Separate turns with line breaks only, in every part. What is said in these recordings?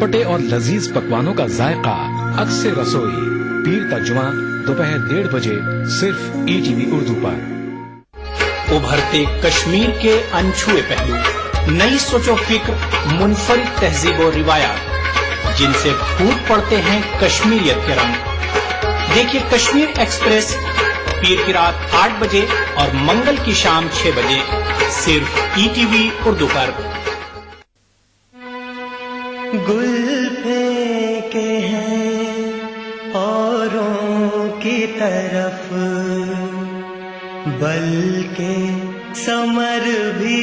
چٹپٹے اور لذیذ پکوانوں کا ذائقہ عکس رسوئی پیر تا جمعہ دوپہر 1:30 بجے صرف ETV اردو پر۔
ابھرتے کشمیر کے انچھوئے پہلو، نئی سوچ و فکر، منفرد تہذیب و روایات جن سے پھوٹ پڑتے ہیں کشمیریت کے رنگ۔ دیکھیے کشمیر ایکسپریس پیر کی رات 8 بجے اور منگل کی شام 6 بجے صرف ETV اردو پر۔
گل پھینکے ہیں اوروں کی طرف، بلکہ ثمر بھی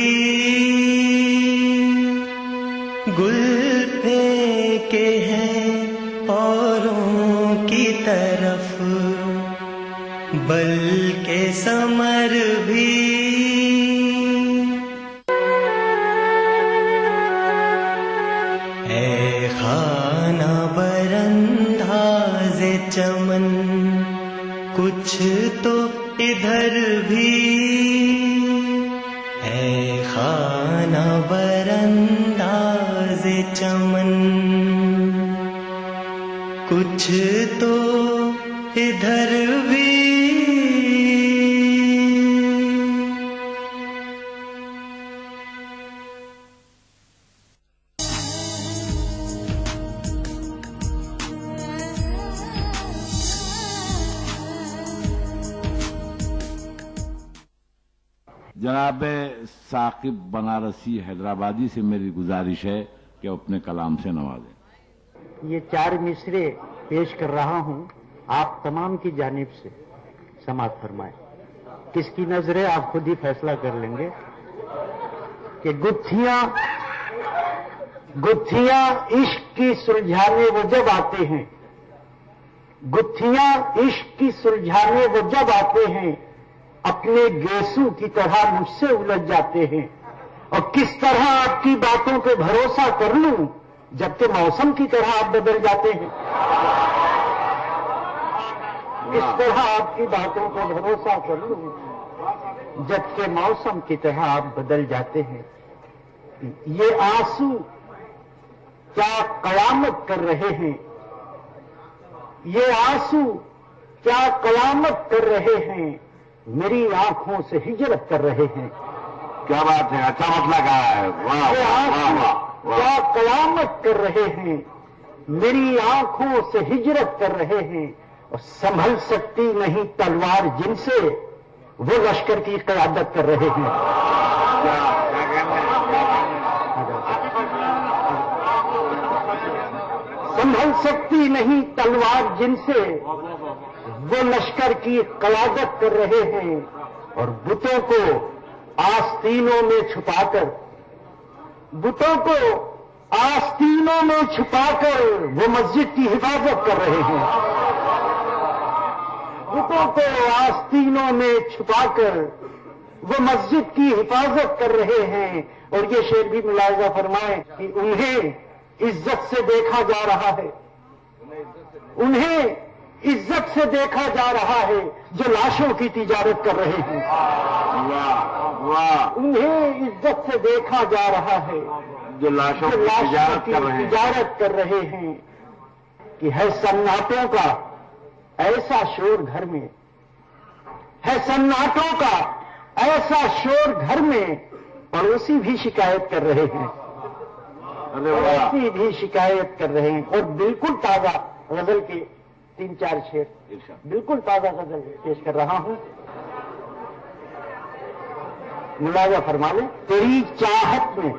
گل پھینکے ہیں اوروں کی طرف، بلکہ ثمر بھی۔ اے خانہ برانداز چمن، کچھ تو ادھر بھی، اے خانہ برانداز چمن، کچھ تو ادھر بھی۔
جناب ثاقب بنارسی حیدرآبادی سے میری گزارش ہے کہ اپنے کلام سے نوازیں۔
یہ 4 مصرے پیش کر رہا ہوں، آپ تمام کی جانب سے سماعت فرمائیں۔ کس کی نظر ہے آپ خود ہی فیصلہ کر لیں گے کہ گتھیاں عشق کی سلجھانے وہ جب آتے ہیں، گتھیاں عشق کی سلجھانے وہ جب آتے ہیں، اپنے گیسو کی طرح مجھ سے الجھ جاتے ہیں، اور کس طرح آپ کی باتوں پہ بھروسہ کر لوں جبکہ موسم کی طرح آپ بدل جاتے ہیں، کس طرح آپ کی باتوں پہ بھروسہ کر لوں جبکہ موسم کی طرح آپ بدل جاتے ہیں۔ یہ آنسو کیا قیامت کر رہے ہیں، یہ آنسو کیا قیامت کر رہے ہیں، میری آنکھوں سے ہجرت کر رہے ہیں۔
کیا بات ہے، اچھا مسئلہ کہا ہے، واہ
یہ
واہ
آنسو
واہ
کیا
واہ۔
قیامت کر رہے ہیں، میری آنکھوں سے ہجرت کر رہے ہیں، اور سنبھل سکتی نہیں تلوار جن سے وہ لشکر کی قیادت کر رہے ہیں۔ سنبھل سکتی نہیں تلوار جن سے وہ لشکر کی قیادت کر رہے ہیں، اور بتوں کو آستینوں میں چھپا کر، بتوں کو آستینوں میں چھپا کر وہ مسجد کی حفاظت کر رہے ہیں، بتوں کو آستینوں میں چھپا کر وہ مسجد کی حفاظت کر رہے ہیں۔ اور یہ شعر بھی ملاحظہ فرمائیں کہ انہیں عزت سے دیکھا جا رہا ہے، انہیں عزت سے دیکھا جا رہا ہے جو لاشوں کی تجارت کر رہے ہیں، انہیں عزت سے دیکھا جا رہا ہے
جو لاشوں کی
تجارت کر رہے ہیں، کہ ہے سناٹوں کا ایسا شور گھر میں، ہے سناٹوں کا ایسا شور گھر میں، پڑوسی بھی شکایت کر رہے ہیں، پڑوسی بھی شکایت کر رہے ہیں۔ اور بالکل تازہ غزل کے 3-4 شعر، بالکل تازہ غزل پیش کر رہا ہوں، ملاحظہ فرما لیں۔ تیری چاہت میں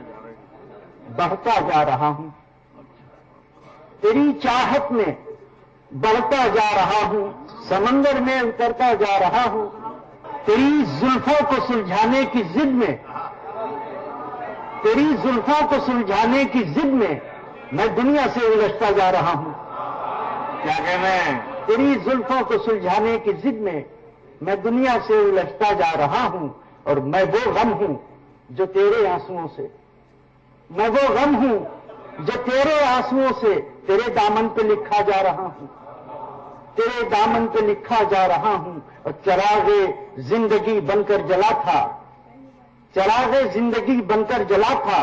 بڑھتا جا رہا ہوں، تیری چاہت میں بڑھتا جا رہا ہوں، سمندر میں اترتا جا رہا ہوں، تیری زلفوں کو سلجھانے کی ضد میں، تیری زلفوں کو سلجھانے کی ضد میں دنیا سے الجھتا جا رہا ہوں۔
کیا کہنا ہے؟
تیری زلفوں کو سلجھانے کی ضد میں دنیا سے الجھتا جا رہا ہوں، اور میں وہ غم ہوں جو تیرے آنسوؤں سے، میں وہ غم ہوں جو تیرے آنسوؤں سے تیرے دامن پہ لکھا جا رہا ہوں، تیرے دامن پہ لکھا جا رہا ہوں۔ اور چراغ زندگی بن کر جلا تھا، چراغ زندگی بن کر جلا تھا،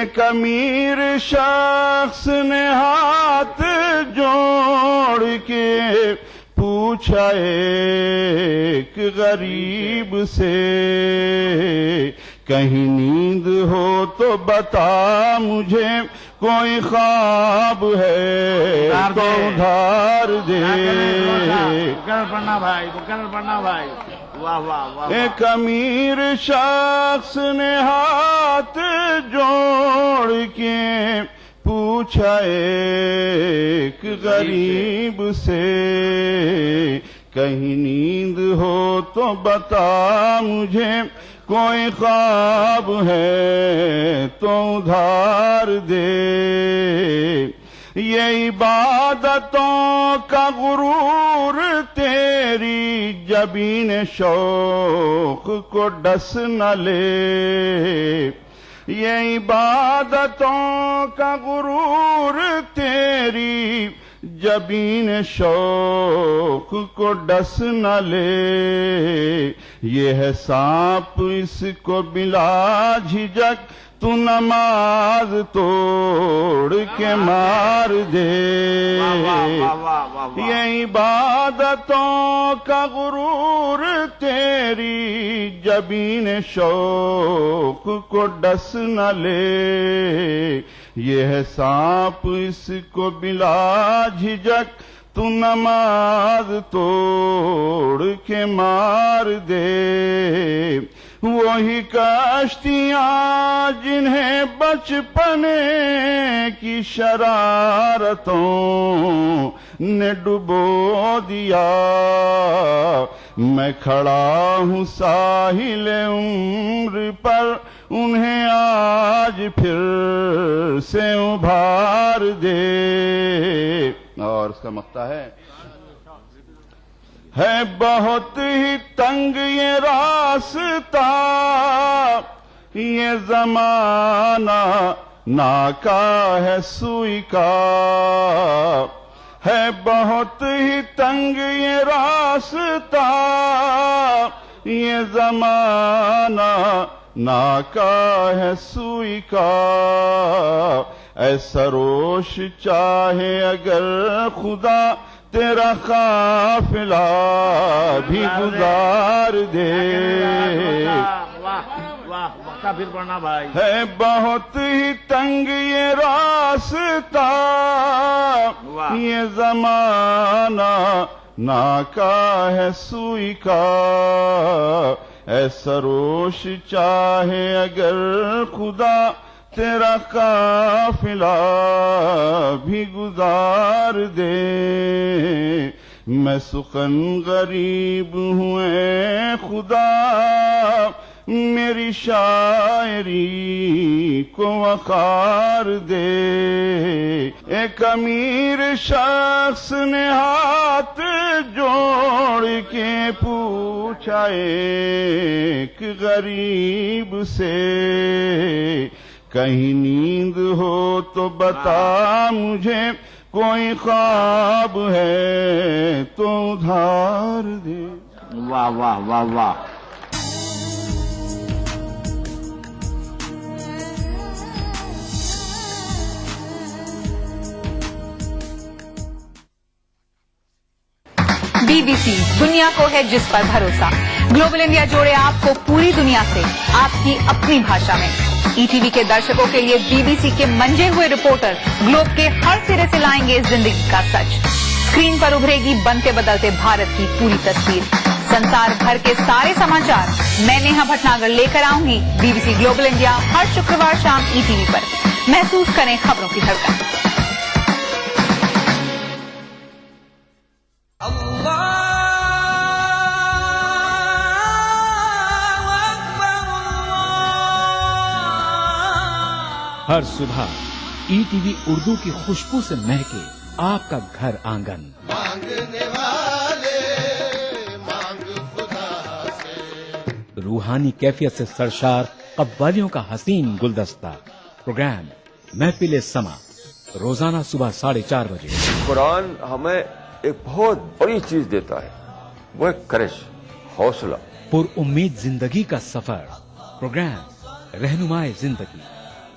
ایک امیر شخص نے ہاتھ جوڑ کے پوچھا ایک غریب سے، کہیں نیند ہو تو بتا مجھے، کوئی خواب ہے تو ادھار دے۔ ایک امیر شخص نے ہاتھ جوڑ کے پوچھا ایک غریب سے، کہیں نیند ہو تو بتا مجھے، کوئی خواب ہے تو ادھار دے۔ یہ عبادتوں کا غرور تیری جبین شوق کو ڈس نہ لے، یہ عبادتوں کا غرور تیری جبین شوق کو ڈس نہ لے۔ یہ ہے سانپ اس کو بلا جھجک تو نماز توڑ کے مار دے۔ یہ عبادتوں کا غرور تیری جبین شوق کو ڈس نہ لے، یہ ہے سانپ اس کو بلا جھجک تو نماز توڑ کے مار دے۔ وہی کشتیاں جنہیں بچپنے کی شرارتوں نے ڈبو دیا، میں کھڑا ہوں ساحل عمر پر، انہیں آج پھر سے ابھار دے۔ اور اس کا مقطع ہے بہت ہی تنگ یہ راستہ، یہ زمانہ ناکا ہے سوئی کا، ہے بہت ہی تنگ یہ راستہ، یہ زمانہ ناکا ہے سوئی کا۔ اے سروش چاہے اگر خدا تیرا قافلہ بھی گزار دے، ہے بہت ہی تنگ یہ راستہ، یہ زمانہ ناکا ہے سوئی کا۔ اے سروش چاہے اگر خدا تیرا قافلہ بھی گزار دے، میں سخن غریب ہوں اے خدا، میری شاعری کو وقار دے۔ ایک امیر شخص نے ہاتھ جوڑ کے پوچھا ایک غریب سے، کہیں نیند ہو تو بتا مجھے، کوئی خواب ہے تو ادھار دے۔
واہ واہ واہ واہ۔
BBC دنیا کو ہے جس پر بھروسہ۔ گلوبل انڈیا جوڑے آپ کو پوری دنیا سے آپ کی اپنی بھاشا میں۔ ETV کے درشکوں کے لیے BBC کے منجے ہوئے رپورٹر گلوب کے ہر سرے سے لائیں گے زندگی کا سچ۔ اسکرین پر ابھرے گی بنتے بدلتے بھارت کی پوری تصویر۔ سنسار بھر کے سارے سماچار میں نیہا بھٹناگر لے کر آؤں گی BBC گلوبل انڈیا ہر شکروار شام ETV پر۔ محسوس کریں خبروں کی دھڑکن۔
ہر صبح ETV اردو کی خوشبو سے مہکے آپ کا گھر آنگن،
مانگنے والے مانگ خدا سے،
روحانی کیفیت سے سرشار قوالیوں کا حسین گلدستہ، پروگرام محفل سما، روزانہ صبح 4:30 بجے۔
قرآن ہمیں ایک بہت بڑی چیز دیتا ہے، وہ ایک کرش، حوصلہ۔
پر امید زندگی کا سفر، پروگرام رہنمائے زندگی،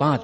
5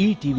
ETV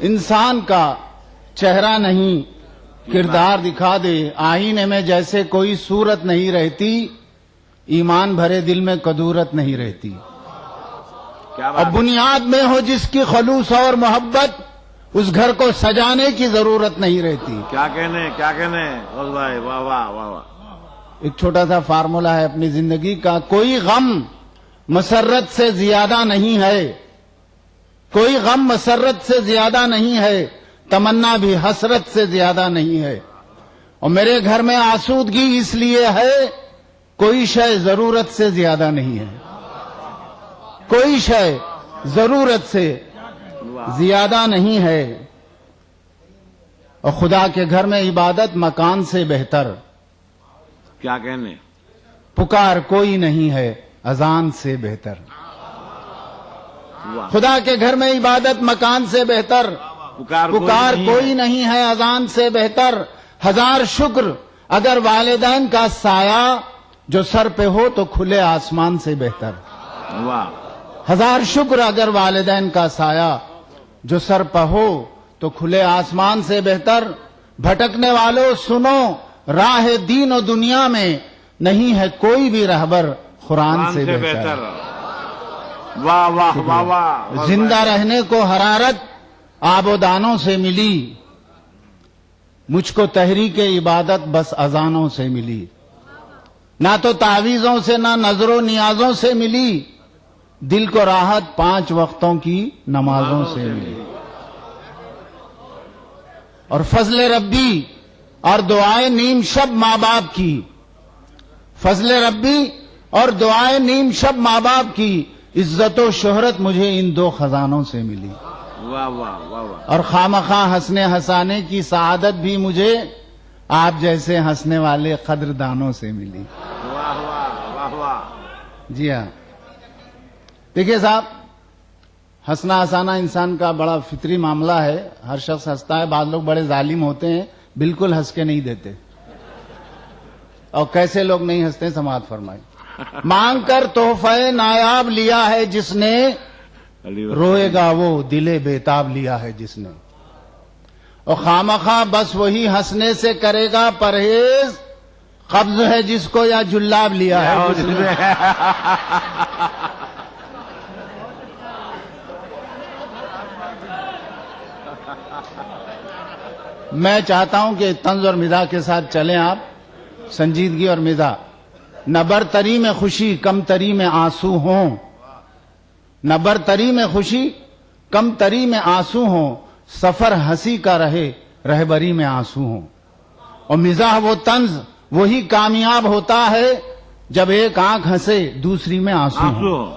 انسان کا چہرہ نہیں کردار دکھا دے. آئینے میں جیسے کوئی صورت نہیں رہتی, ایمان بھرے دل میں کدورت نہیں رہتی. اور بنیاد میں ہو جس کی خلوص اور محبت, اس گھر کو سجانے کی ضرورت نہیں رہتی.
کیا کہنے غوث بھائی, واہ واہ واہ واہ.
ایک چھوٹا سا فارمولہ ہے اپنی زندگی کا, کوئی غم مسرت سے زیادہ نہیں ہے, کوئی غم مسرت سے زیادہ نہیں ہے, تمنا بھی حسرت سے زیادہ نہیں ہے. اور میرے گھر میں آسودگی اس لیے ہے, کوئی شے ضرورت سے زیادہ نہیں ہے, کوئی شے ضرورت سے زیادہ نہیں ہے. اور خدا کے گھر میں عبادت مکان سے بہتر.
کیا کہنے,
پکار کوئی نہیں ہے اذان سے بہتر. خدا کے گھر میں عبادت مکان سے بہتر, پکار کوئی نہیں ہے اذان سے بہتر. ہزار شکر اگر والدین کا سایہ جو سر پہ ہو تو کھلے آسمان سے بہتر. ہزار شکر اگر والدین کا سایہ جو سر پہ ہو تو کھلے آسمان سے بہتر. بھٹکنے والوں سنو, راہ دین و دنیا میں نہیں ہے کوئی بھی رہبر قرآن سے بہتر.
واہ واہ واہ واہ.
زندہ رہنے کو حرارت آب و دانوں سے ملی, مجھ کو تحریک عبادت بس اذانوں سے ملی. نہ تو تعویذوں سے نہ نظر و نیازوں سے ملی, دل کو راحت 5 وقتوں کی نمازوں سے ملی. اور فضل ربی اور دعائے نیم شب ماں باپ کی, فضل ربی اور دعائے نیم شب ماں باپ کی, عزت و شہرت مجھے ان 2 خزانوں سے ملی.
واہ واہ واہ واہ.
اور خامخواہ ہنسنے ہنسانے کی سعادت بھی مجھے آپ جیسے ہنسنے والے قدردانوں سے ملی.
واہ واہ واہ واہ.
جی ہاں, دیکھیے صاحب, ہنسنا ہنسانا انسان کا بڑا فطری معاملہ ہے. ہر شخص ہنستا ہے. بعض لوگ بڑے ظالم ہوتے ہیں, بالکل ہنس کے نہیں دیتے. اور کیسے لوگ نہیں ہنستے سماعت فرمائے. مانگ کر تحفہ نایاب لیا ہے جس نے, روئے گا وہ دل بےتاب لیا ہے جس نے. اور خامخواہ بس وہی ہنسنے سے کرے گا پرہیز, قبض ہے جس کو یا جلاب لیا ہے جس نے. میں چاہتا ہوں کہ طنز اور مزاح کے ساتھ چلیں آپ, سنجیدگی اور مزاح. نہ برتری میں خوشی کم تری میں آنسو ہوں, نہ برتری میں خوشی کم تری میں آنسو ہوں, سفر ہنسی کا رہے رہبری میں آنسو ہوں. اور مزاح وہ طنز وہی کامیاب ہوتا ہے جب ایک آنکھ ہنسے دوسری میں آنسو ہوں.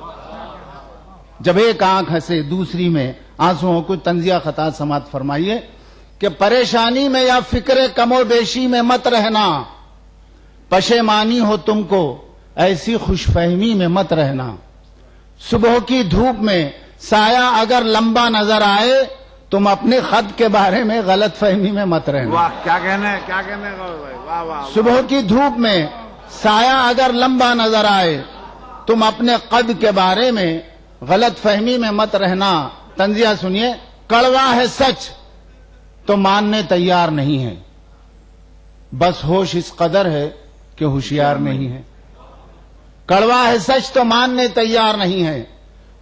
جب ایک آنکھ ہنسے دوسری میں آنسو ہوں. کچھ طنزیہ خطا سماعت فرمائیے کہ پریشانی میں یا فکر کم و بیشی میں مت رہنا, پشیمانی ہو تم کو ایسی خوش فہمی میں مت رہنا. صبح کی دھوپ میں سایہ اگر لمبا نظر آئے تم اپنے خط کے بارے میں غلط فہمی میں مت رہنا.
واہ, کیا کہنے واہ واہ.
صبح کی دھوپ میں سایہ اگر لمبا نظر آئے تم اپنے قد کے بارے میں غلط فہمی میں مت رہنا. طنزیہ سنیے. کڑوا ہے سچ تو ماننے تیار نہیں ہے, بس ہوش اس قدر ہے کہ ہوشیار نہیں ہے. کڑوا ہے سچ تو ماننے تیار نہیں ہے,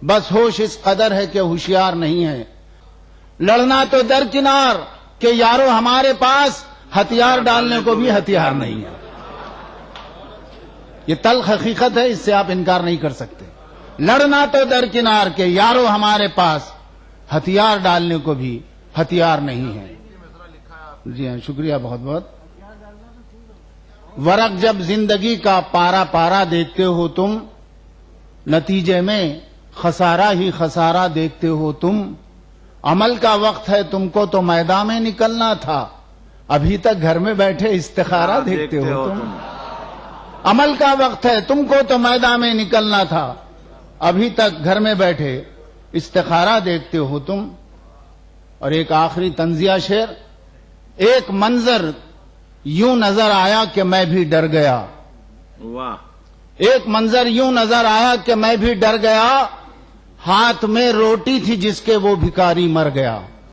بس ہوش اس قدر ہے کہ ہوشیار نہیں ہے. لڑنا تو درکنار کہ یارو ہمارے پاس ہتھیار ڈالنے کو بھی ہتھیار نہیں ہے. یہ تلخ حقیقت ہے, اس سے آپ انکار نہیں کر سکتے. لڑنا تو درکنار کہ یارو ہمارے پاس ہتھیار ڈالنے کو بھی ہتھیار نہیں ہے. جی ہاں, شکریہ بہت بہت. ورق جب زندگی کا پارا پارا دیکھتے ہو تم, نتیجے میں خسارہ ہی خسارہ دیکھتے ہو تم. عمل کا وقت ہے تم کو تو میدان میں نکلنا تھا, ابھی تک گھر میں بیٹھے استخارہ دیکھتے ہو تم. عمل کا وقت ہے تم کو تو میدان میں نکلنا تھا, ابھی تک گھر میں بیٹھے استخارہ دیکھتے ہو تم. اور ایک آخری طنزیہ شعر. ایک منظر یوں نظر آیا کہ میں بھی ڈر گیا.
واہ.
ایک منظر یوں نظر آیا کہ میں بھی ڈر گیا, ہاتھ میں روٹی تھی جس کے وہ بھکاری مر گیا.